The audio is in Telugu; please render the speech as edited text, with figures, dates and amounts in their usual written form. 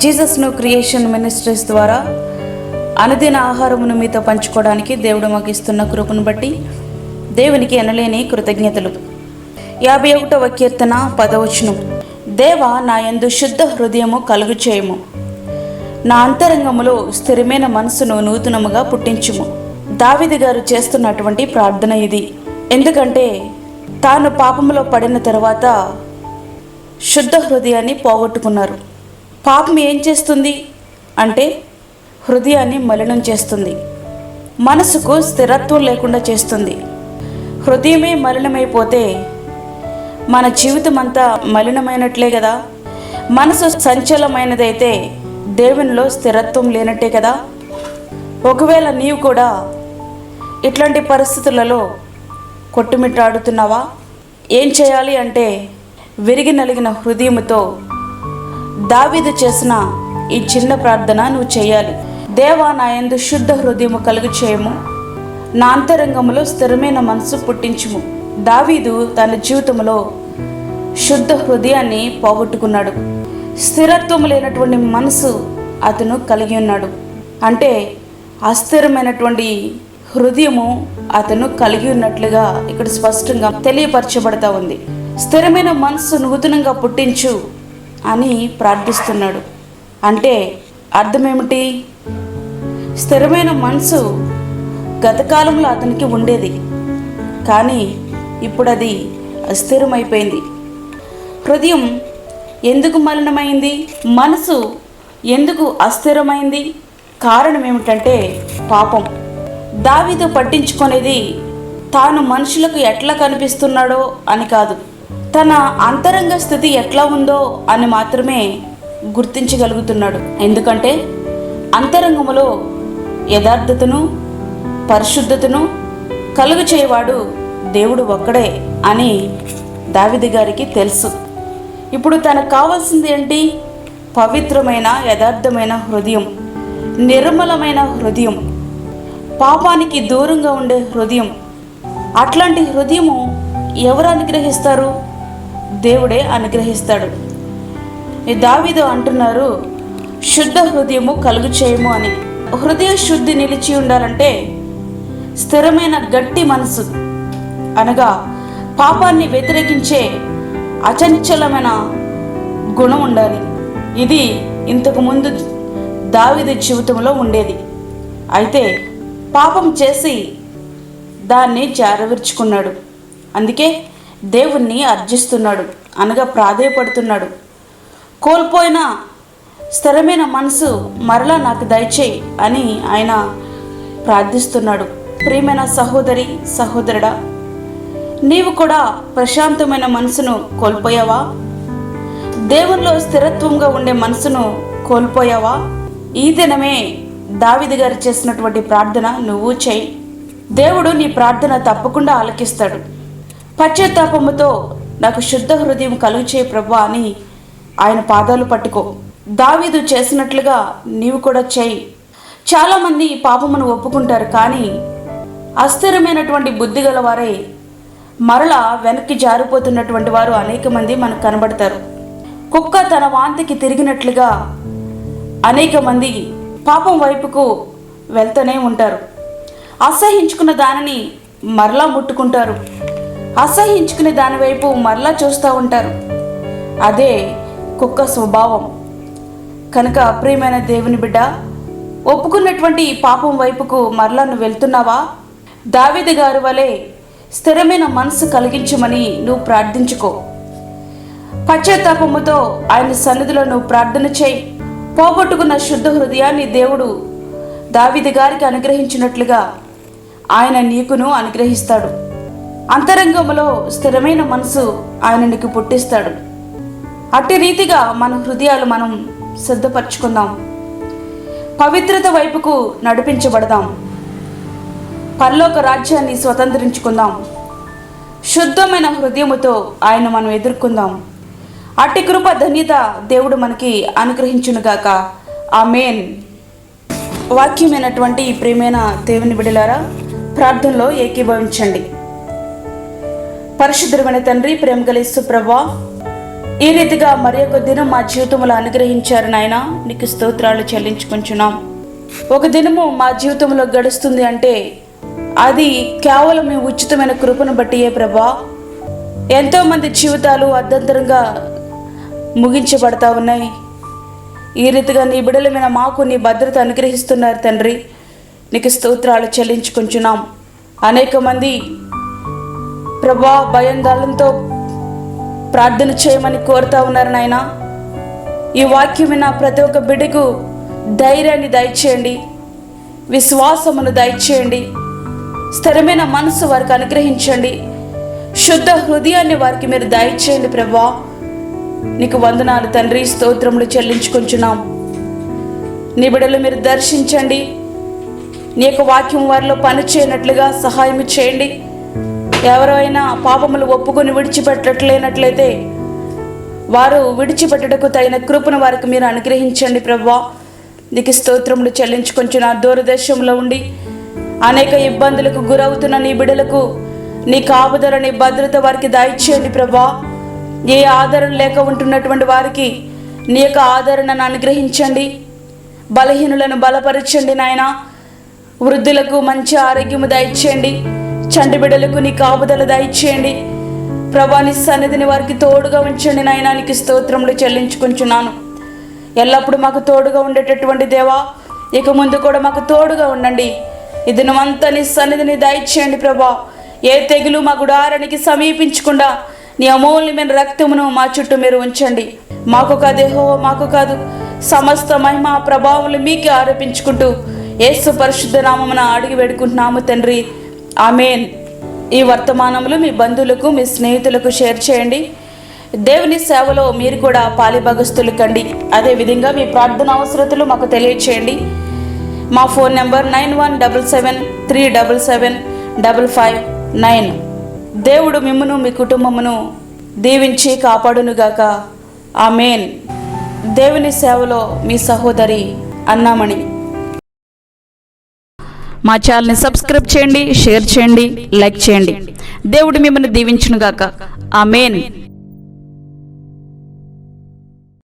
జీసస్ న్యూ క్రియేషన్ మినిస్ట్రీస్ ద్వారా అనుదిన ఆహారమును మీతో పంచుకోవడానికి దేవుడు మాకు ఇస్తున్న కృపను బట్టి దేవునికి ఎనలేని కృతజ్ఞతలు. 51వ కీర్తన 10వ వచనం. దేవా, నా యందు శుద్ధ హృదయము కలుగు చేయము, నా అంతరంగములో స్థిరమైన మనసును నూతనముగా పుట్టించుము. దావీదు గారు చేస్తున్నటువంటి ప్రార్థన ఇది. ఎందుకంటే తాను పాపములో పడిన తర్వాత శుద్ధ హృదయాన్ని పోగొట్టుకున్నారు. పాపం ఏం చేస్తుంది అంటే హృదయాన్ని మలినం చేస్తుంది, మనసుకు స్థిరత్వం లేకుండా చేస్తుంది. హృదయమే మలినమైపోతే మన జీవితం అంతా మలినమైనట్లే కదా. మనసు సంచలమైనదైతే దేవునిలో స్థిరత్వం లేనట్టే కదా. ఒకవేళ నీవు కూడా ఇట్లాంటి పరిస్థితులలో కొట్టుమిట్టాడుతున్నావా? ఏం చేయాలి అంటే విరిగి నలిగిన హృదయముతో దావీదు చేసిన ఈ చిన్న ప్రార్థన నువ్వు చేయాలి. దేవా, నా యందు శుద్ధ హృదయము కలుగు చేయము, నా అంతరంగములో స్థిరమైన మనసు పుట్టించుము. దావీదు తన జీవితంలో శుద్ధ హృదయాన్ని పోగొట్టుకున్నాడు. స్థిరత్వం లేనటువంటి మనసు అతను కలిగి ఉన్నాడు. అంటే అస్థిరమైనటువంటి హృదయము అతను కలిగి ఉన్నట్లుగా ఇక్కడ స్పష్టంగా తెలియపరచబడతా ఉంది. స్థిరమైన మనసు నూతనంగా పుట్టించు అని ప్రార్థిస్తున్నాడు. అంటే అర్థం ఏమిటి? స్థిరమైన మనసు గతకాలంలో అతనికి ఉండేది, కానీ ఇప్పుడు అది అస్థిరమైపోయింది. హృదయం ఎందుకు మలినమైంది? మనసు ఎందుకు అస్థిరమైంది? కారణం ఏమిటంటే పాపం. దావీదు పట్టించుకునేది తాను మనుషులకు ఎట్లా కనిపిస్తున్నాడో అని కాదు, తన అంతరంగ స్థితి ఎట్లా ఉందో అని మాత్రమే గుర్తించగలుగుతున్నాడు. ఎందుకంటే అంతరంగములో యథార్థతను పరిశుద్ధతను కలుగు చేయవాడు దేవుడు ఒక్కడే అని దావీదు గారికి తెలుసు. ఇప్పుడు తనకు కావాల్సింది ఏంటి? పవిత్రమైన యథార్థమైన హృదయం, నిర్మలమైన హృదయం, పాపానికి దూరంగా ఉండే హృదయం. అట్లాంటి హృదయము ఎవరు అనుగ్రహిస్తారు? దేవుడే అనుగ్రహిస్తాడు. దావీదు అంటున్నారు, శుద్ధ హృదయము కలుగు చేయము అని. హృదయ శుద్ధి నిలిచి ఉండాలంటే స్థిరమైన గట్టి మనసు, అనగా పాపాన్ని వ్యతిరేకించే అచంచలమైన గుణం ఉండాలి. ఇది ఇంతకు ముందు దావీదు జీవితంలో ఉండేది. అయితే పాపం చేసి దాన్ని జారవిర్చుకున్నాడు. అందుకే దేవుణ్ణి అర్జిస్తున్నాడు, అనగా ప్రాధేయపడుతున్నాడు. కోల్పోయిన స్థిరమైన మనసు మరలా నాకు దయచేయి అని ఆయన ప్రార్థిస్తున్నాడు. ప్రియమైన సహోదరి సహోదరుడా, నీవు కూడా ప్రశాంతమైన మనసును కోల్పోయావా? దేవునిలో స్థిరత్వంగా ఉండే మనసును కోల్పోయావా? ఈ దినమే దావీదు గారు చేసినటువంటి ప్రార్థన నువ్వు చేయి. దేవుడు నీ ప్రార్థన తప్పకుండా ఆలకిస్తాడు. పశ్చాత్తాపముతో నాకు శుద్ధ హృదయం కలుగు చేయి ప్రభువా అని ఆయన పాదాలు పట్టుకో. దావీదు చేసినట్లుగా నీవు కూడా చేయి. చాలామంది పాపమును ఒప్పుకుంటారు, కానీ అస్థిరమైనటువంటి బుద్ధి గల వారే మరలా వెనక్కి జారిపోతున్నటువంటి వారు అనేక మంది మనకు కనబడతారు. కుక్క తన వాంతికి తిరిగినట్లుగా అనేక మంది పాపం వైపుకు వెళ్తూనే ఉంటారు. అసహించుకున్న దానిని మరలా ముట్టుకుంటారు, అసహించుకునే దాని వైపు మరలా చూస్తూ ఉంటారు. అదే కుక్క స్వభావం. కనుక ప్రియమైన దేవుని బిడ్డ, ఒప్పుకున్నటువంటి పాపం వైపుకు మరలా నువ్వు వెళ్తున్నావా? దావీదు గారి వలె స్థిరమైన మనసు కలిగించమని నువ్వు ప్రార్థించుకో. పశ్చాత్తాపముతో ఆయన సన్నిధిలో నువ్వు ప్రార్థన చేయి. పోగొట్టుకున్న శుద్ధ హృదయాన్ని దేవుడు దావీదు గారికి అనుగ్రహించినట్లుగా ఆయన నీకును అనుగ్రహిస్తాడు. అంతరంగములో స్థిరమైన మనసు ఆయన నీకు పుట్టిస్తాడు. అట్టి రీతిగా మన హృదయాలు మనం సిద్ధపరచుకుందాం. పవిత్రత వైపుకు నడిపించబడదాం. పరలోక రాజ్యాన్ని స్వతంత్రించుకుందాం. శుద్ధమైన హృదయముతో ఆయన మనం ఎదుర్కొందాం. అట్టి కృప ధన్యత దేవుడు మనకి అనుగ్రహించునుగాక. ఆమేన్. వాక్యమైనటువంటి ఈ ప్రియమైన దేవుని బిడ్డలారా, ప్రార్థనలో ఏకీభవించండి. పరిశుద్ధమైన తండ్రి, ప్రేమ గల యేసు ప్రభువా, ఈ రీతిగా మరి ఒక దినం మా జీవితంలో అనుగ్రహించారు నాయన, నీకు స్తోత్రాలు చెల్లించుకుంటున్నాం. ఒక దినము మా జీవితంలో గడుస్తుంది అంటే అది కేవలం మీ ఉచితమైన కృపను బట్టియే ప్రభా. ఎంతోమంది జీవితాలు అర్ధంతరంగా ముగించబడతా ఉన్నాయి. ఈ రీతిగా నీ బిడ్డల మీద మాకు నీ భద్రత అనుగ్రహిస్తున్నారు తండ్రి, నీకు స్తోత్రాలు చెల్లించుకుంటున్నాం. అనేక మంది ప్రభా భయాందోళనతో ప్రార్థన చేయమని కోరుతా ఉన్నారు నాయన. ఈ వాక్యం విన్న ప్రతి ఒక్క బిడ్డకు ధైర్యాన్ని దయచేయండి, విశ్వాసమును దయచేయండి, స్థిరమైన మనసు వారికి అనుగ్రహించండి, శుద్ధ హృదయాన్ని వారికి మీరు దయచేయండి ప్రభా. నీకు వందనాలు తండ్రి, స్తోత్రములు చెల్లించుకుంటున్నాం. నీ బిడ్డలు మీరు దర్శించండి, నీ యొక్క వాక్యం వారిలో పనిచేయనట్లుగా సహాయం చేయండి. ఎవరైనా పాపములు ఒప్పుకొని విడిచిపెట్టలేనట్లయితే వారు విడిచిపెట్టుటకు తగిన కృపను వారికి మీరు అనుగ్రహించండి ప్రభా. నీకు స్తోత్రములు చెల్లించుకుంటున్న దూరదేశంలో ఉండి అనేక ఇబ్బందులకు గురవుతున్న నీ బిడ్డలకు నీ కాపుదల, నీ భద్రత వారికి దయచేయండి ప్రభా. ఏ ఆదరణ లేక ఉంటున్నటువంటి వారికి నీ యొక్క ఆదరణను అనుగ్రహించండి. బలహీనులను బలపరచండి నాయన. వృద్ధులకు మంచి ఆరోగ్యము దయచేయండి. చంటి బిడ్డలకు నీ కాపుదల దయచేయండి ప్రభా. నీ సన్నిధిని వారికి తోడుగా ఉంచండి నాయన. నీకు స్తోత్రములు చెల్లించుకుంటున్నాను. ఎల్లప్పుడూ మాకు తోడుగా ఉండేటటువంటి దేవా, ఇక ముందు కూడా మాకు తోడుగా ఉండండి. ఈ దినమంతా నీ సన్నిధిని దయచేయండి ప్రభా. ఏ తెగులు మా గుడారానికి సమీపించకుండా నీ అమూల్యమైన రక్తమును మా చుట్టూ మీరు ఉంచండి. మాకు కాదు యెహోవా, మాకు కాదు, సమస్త మహిమ ప్రభావములు మీకే ఆరోపించుకుంటూ యేసు పరిశుద్ధ నామమున అడిగి వేడుకుంటున్నాము తండ్రి, ఆమేన్. ఈ వర్తమానములు మీ బంధువులకు, మీ స్నేహితులకు షేర్ చేయండి. దేవుని సేవలో మీరు కూడా పాలిభాగస్తులు కండి. అదేవిధంగా మీ ప్రార్థన అవసరతలు మాకు తెలియచేయండి. మా ఫోన్ నెంబర్ 9177377559. దేవుడు మిమ్మును మీ కుటుంబమును దీవించి కాపాడునుగాక, ఆమేన్. దేవుని సేవలో మీ సహోదరి అన్నామణి. మా ఛానల్ని సబ్స్క్రైబ్ చేయండి, షేర్ చేయండి, లైక్ చేయండి. దేవుడు మిమ్మల్ని దీవించునుగాక, ఆమేన్.